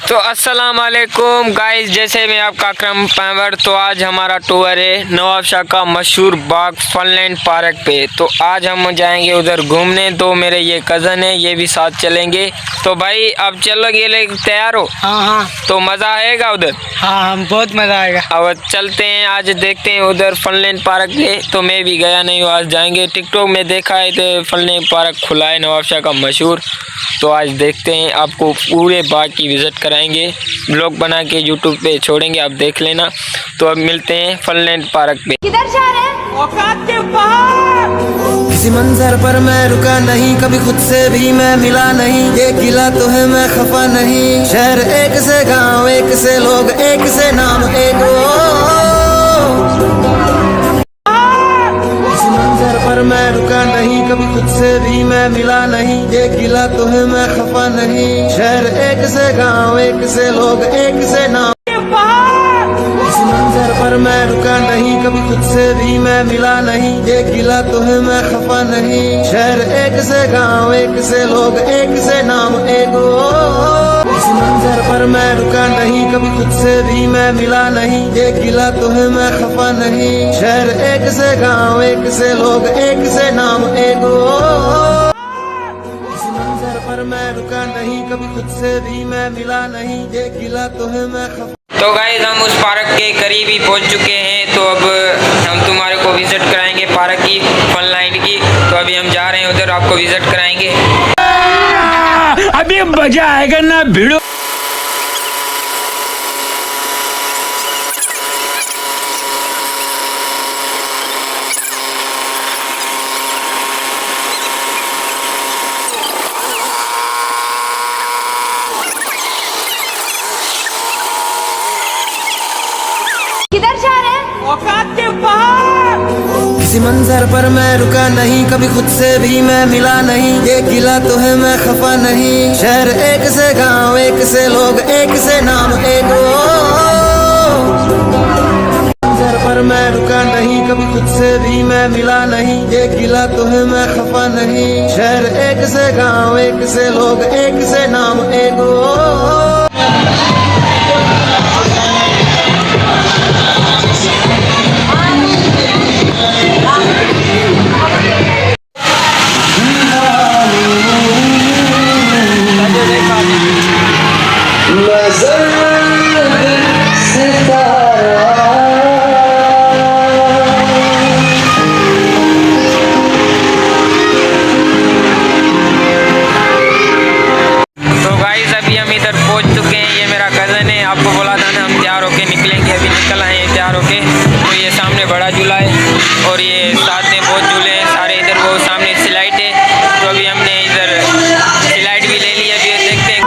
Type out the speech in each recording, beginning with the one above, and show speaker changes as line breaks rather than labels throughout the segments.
तो अस्सलाम वालेकुम गाइस, जैसे मैं आपका अकरम पैवर। तो आज हमारा टूर है नवाब शाह का मशहूर बाग फनलैंड पार्क पे। तो आज हम जाएंगे उधर घूमने। तो मेरे ये कज़न है, ये भी साथ चलेंगे। तो भाई अब चलोगे, ले तैयार हो?
हाँ।
तो मज़ा आएगा उधर?
हाँ, बहुत मज़ा आएगा।
अब चलते हैं, आज देखते हैं उधर फनलैंड पार्क पे। तो मैं भी गया नहीं हूँ, आज जाएंगे। टिकटॉक में देखा है तो फनलैंड पार्क खुला है नवाब शाह का मशहूर। तो आज देखते हैं, आपको पूरे बाग की विज़िट कराएंगे, ब्लॉग बना के यूट्यूब पे छोड़ेंगे, आप देख लेना। तो अब मिलते हैं फनलैंड पार्क पे।
किधर जा रहे हैं? औकात के बाहर।
किसी मंजर पर मैं रुका नहीं, कभी खुद से भी मैं मिला नहीं। ये गिला तो है मैं खफा नहीं। शहर एक से गांव, एक से लोग, एक से नाम, एक किसी मंजर पर मैं रुका नहीं, कभी खुद से भी मैं मिला नहीं। ये गिला तो है मैं खफा नहीं। शहर एक से गांव, एक से लोग, एक से नाम। किसी मंजर पर मैं रुका नहीं, कभी खुद से भी मैं मिला नहीं। ये गिला तो है मैं खफा नहीं। शहर एक से गांव, एक से लोग, एक से नाम, एक किसी मंजर पर मैं रुका नहीं, कभी खुद से भी मैं मिला नहीं। ये गिला तो है मैं खफा नहीं। शहर एक से गांव, एक से लोग, एक से नाम, एक किसी मंजर पर मैं रुका नहीं, कभी खुद से भी मैं मिला नहीं। ये गिला तो है मैं खफा।
तो गाइस हम उस पार्क के करीब ही पहुंच चुके हैं। तो अब हम तुम्हारे को विजिट कराएंगे पार्क की, फनलैंड की। तो अभी हम जा रहे हैं उधर, आपको विजिट कराएंगे।
अभी मजा आएगा ना भिड़ो।
किधर जा रहे हैं? औकात के बाहर।
किसी मंजर पर मैं रुका नहीं, कभी खुद से भी मैं मिला नहीं। ये गिला तो है मैं खफा नहीं। शहर एक से गांव, एक से लोग, एक से नाम, एक मंजर पर मैं रुका नहीं, कभी खुद से भी मैं मिला नहीं। ये गिला तो है मैं खफा नहीं। शहर एक से गांव, एक से लोग, एक से नाम, एक
तो गाइस अभी हम इधर पहुंच चुके हैं। ये मेरा कज़न है, आपको बोला था ना हम तैयार होके निकलेंगे। अभी निकल आए हैं तैयार होके। तो ये सामने बड़ा झूला है और ये साथ में बहुत झूले हैं सारे। इधर वो सामने स्लाइड है, तो अभी हमने इधर स्लाइड भी ले ली। अभी देखते हैं।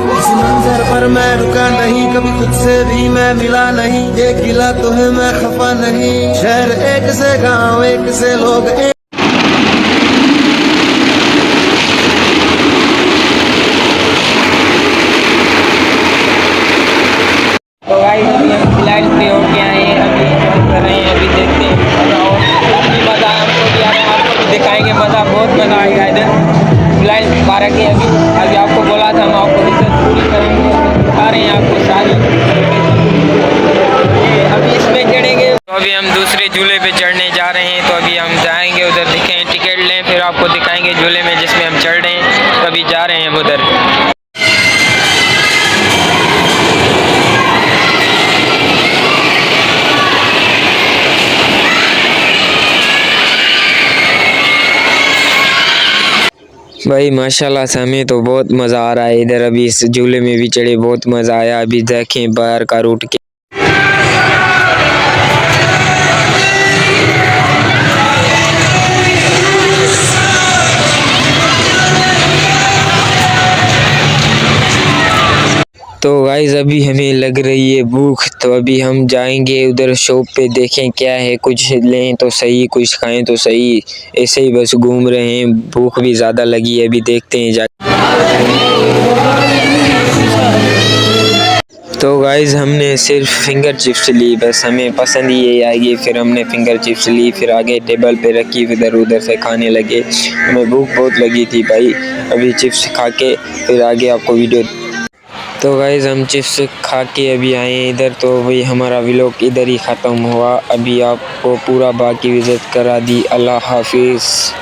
किसी मंजर पर मैं रुका नहीं, कभी खुद से भी मैं मिला नहीं। ये गिला तो है मैं खफा नहीं। शहर एक से गांव, एक से लोग, एक
तो गाइस अभी हम स्लाइड पे हो के आए हैं, अभी enjoy कर रहे हैं। अभी देखते हैं मज़ा, और काफ़ी मज़ा हमको भी आ रहा है, आपको भी दिखाएंगे मज़ा, बहुत मज़ा आएगा इधर स्लाइड पार्क है। अभी आपको बोला था हम आपको विजिट पूरी करेंगे, दिखा रहे हैं आपको सारी। अभी इसमें चढ़ेंगे। तो अभी हम दूसरे झूले पे चढ़ने जा रहे हैं। तो अभी हम जाएंगे उधर, दिखें टिकट लें, फिर आपको दिखाएंगे झूले में जिसमें हम चढ़ रहे हैं। तो अभी जा रहे हैं हम उधर। भाई माशाल्लाह से हमें तो बहुत मज़ा आ रहा है इधर। अभी इस झूले में भी चढ़े, बहुत मज़ा आया। अभी देखें बाहर का रूट के। तो गाइस अभी हमें लग रही है भूख। तो अभी हम जाएंगे उधर शॉप पे, देखें क्या है, कुछ लें तो सही, कुछ खाएं तो सही। ऐसे ही बस घूम रहे हैं, भूख भी ज़्यादा लगी है। अभी देखते हैं जा। तो गाइस हमने सिर्फ फिंगर चिप्स ली, बस हमें पसंद ही यही आएगी। फिर हमने फिंगर चिप्स ली, फिर आगे टेबल पे रखी, इधर उधर से खाने लगे। हमें भूख बहुत लगी थी भाई। अभी चिप्स खा के फिर आगे आपको वीडियो। तो गाइस हम चिप्स खा के अभी आए हैं इधर, तो भाई हमारा व्लॉग इधर ही ख़त्म हुआ। अभी आपको पूरा बाकी विजिट करा दी। अल्लाह हाफिज़।